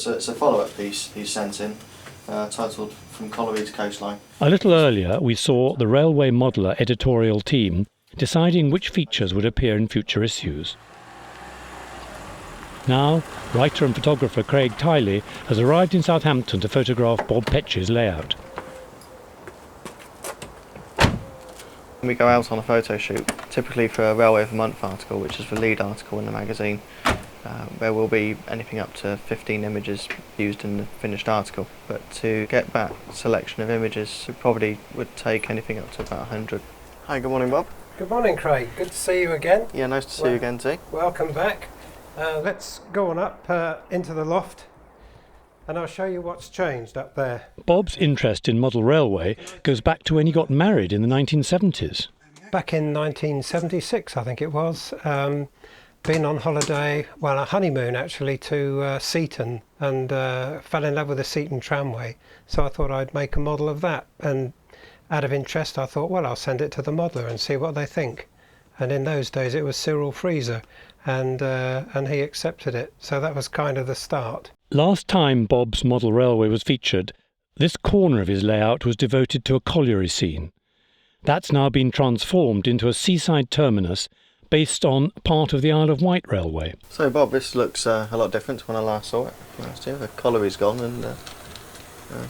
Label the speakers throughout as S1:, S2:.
S1: it's a follow-up piece he's sent in, titled From Colliery to Coastline.
S2: A little earlier we saw the Railway Modeller editorial team deciding which features would appear in future issues. Now, writer and photographer Craig Tiley has arrived in Southampton to photograph Bob Petch's layout.
S1: We go out on a photo shoot, typically for a Railway of the Month article, which is the lead article in the magazine. There will be anything up to 15 images used in the finished article, but to get that selection of images, it probably would take anything up to about 100. Hi, good morning, Bob.
S3: Good morning, Craig. Good to see you again.
S1: Yeah, nice to see you again, too.
S3: Welcome back. Let's go on up into the loft and I'll show you what's changed up there.
S2: Bob's interest in model railway goes back to when he got married in the 1970s.
S3: Back in 1976, I think it was. Been on holiday, well, a honeymoon actually, to Seaton, and fell in love with the Seaton tramway. So I thought I'd make a model of that. And out of interest, I thought, well, I'll send it to the modeller and see what they think. And in those days, it was Cyril Freezer, and he accepted it. So that was kind of the start.
S2: Last time Bob's model railway was featured, this corner of his layout was devoted to a colliery scene. That's now been transformed into a seaside terminus based on part of the Isle of Wight Railway.
S1: So, Bob, this looks a lot different to when I last saw it last year. The colliery's gone and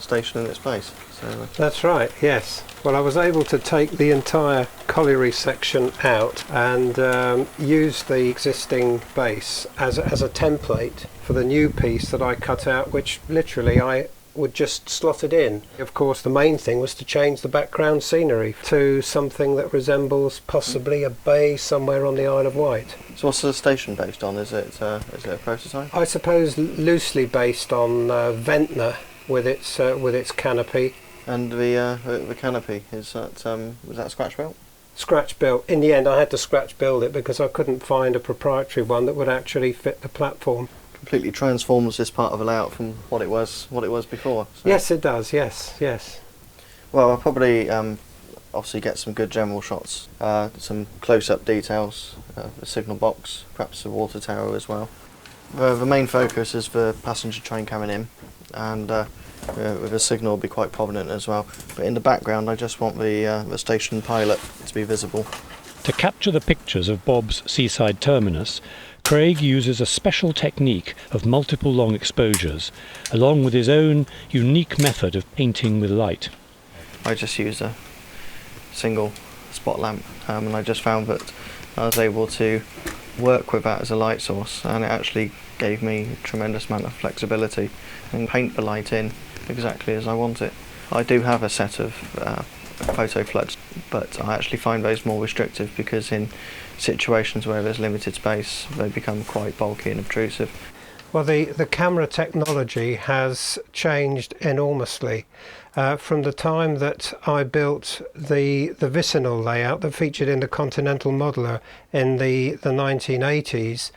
S1: station in its place. So,
S3: That's right, yes. Well, I was able to take the entire colliery section out and use the existing base as a template for the new piece that I cut out, which literally I would just slot it in. Of course, the main thing was to change the background scenery to something that resembles possibly a bay somewhere on the Isle of Wight.
S1: So what's the station based on? Is it a prototype?
S3: I suppose loosely based on Ventnor with its canopy.
S1: And the canopy, is that was that scratch built?
S3: Scratch built. In the end, I had to scratch build it because I couldn't find a proprietary one that would actually fit the platform.
S1: Completely transforms this part of the layout from what it was before. So.
S3: Yes, it does. Yes.
S1: Well, I'll probably obviously get some good general shots, some close-up details, the signal box, perhaps the water tower as well. The main focus is the passenger train coming in, and with the signal will be quite prominent as well. But in the background, I just want the station pilot to be visible.
S2: To capture the pictures of Bob's seaside terminus, Craig uses a special technique of multiple long exposures, along with his own unique method of painting with light.
S1: I just use a single spot lamp, and I just found that I was able to work with that as a light source, and it actually gave me a tremendous amount of flexibility and paint the light in exactly as I want it. I do have a set of photo floods, but I actually find those more restrictive because in situations where there's limited space they become quite bulky and obtrusive.
S3: Well, the camera technology has changed enormously. From the time that I built the vicinal layout that featured in the Continental Modeller in the 1980s,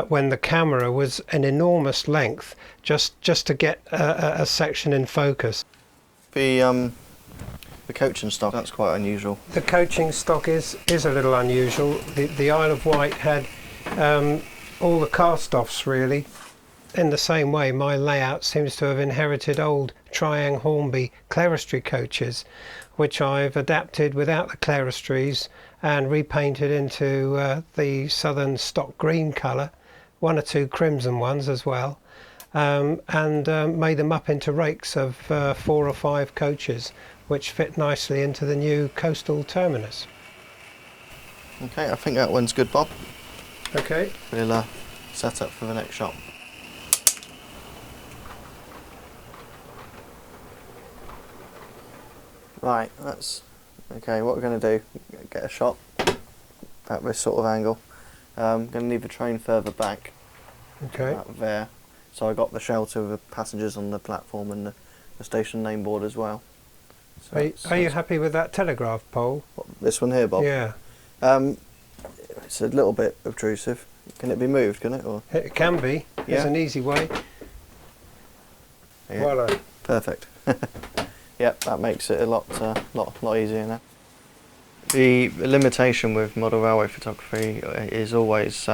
S3: when the camera was an enormous length just to get a section in focus.
S1: The coaching stock, that's quite unusual.
S3: The coaching stock is a little unusual. The Isle of Wight had all the cast-offs really. In the same way, my layout seems to have inherited old Triang Hornby clerestory coaches, which I've adapted without the cleristries and repainted into the southern stock green colour, one or two crimson ones as well, and made them up into rakes of 4 or 5 coaches, which fit nicely into the new coastal terminus.
S1: Okay, I think that one's good, Bob.
S3: Okay.
S1: We'll set up for the next shot. Right, that's okay. What we're going to do, get a shot at this sort of angle. I'm going to leave the train further back.
S3: Okay.
S1: There. So I got the shelter of the passengers on the platform and the station name board as well. So
S3: are you happy with that telegraph pole?
S1: What, this one here, Bob?
S3: Yeah.
S1: It's a little bit obtrusive. Can it be moved, can it? Or?
S3: It can be.
S1: Yeah.
S3: There's an easy way.
S1: Yeah.
S3: Voila.
S1: Perfect. Yep, that makes it a lot easier now. The limitation with model railway photography is always,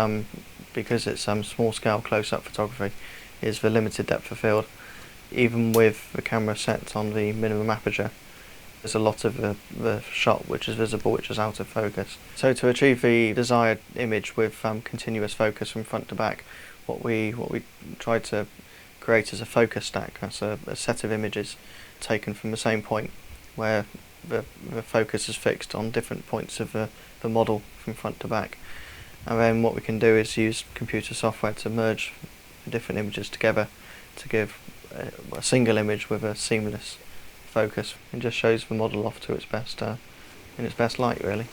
S1: because it's small scale close-up photography, is the limited depth of field. Even with the camera set on the minimum aperture, there's a lot of the shot which is visible, which is out of focus. So to achieve the desired image with continuous focus from front to back, what we tried to create is a focus stack. That's a set of images taken from the same point, where the focus is fixed on different points of the model from front to back. And then what we can do is use computer software to merge the different images together to give a single image with a seamless focus. It just shows the model off to its best in its best light, really.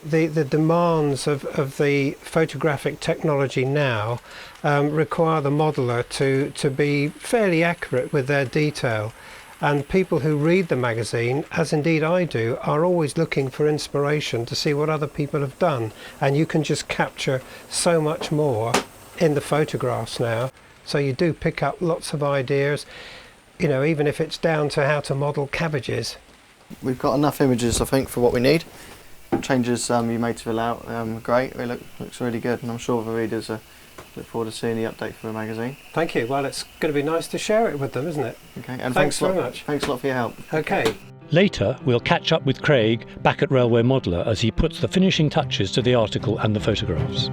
S3: The demands of the photographic technology now require the modeller to be fairly accurate with their detail, and people who read the magazine, as indeed I do, are always looking for inspiration to see what other people have done, and you can just capture so much more in the photographs now, so you do pick up lots of ideas, you know, even if it's down to how to model cabbages.
S1: We've got enough images, I think, for what we need. Changes you made to the layout are great. It looks really good, and I'm sure the readers look forward to seeing the update for the magazine.
S3: Thank you. Well, it's going to be nice to share it with them, isn't it?
S1: Okay, and
S3: thanks very much.
S1: Thanks a lot for your help.
S3: Okay.
S2: Later, we'll catch up with Craig back at Railway Modeller as he puts the finishing touches to the article and the photographs.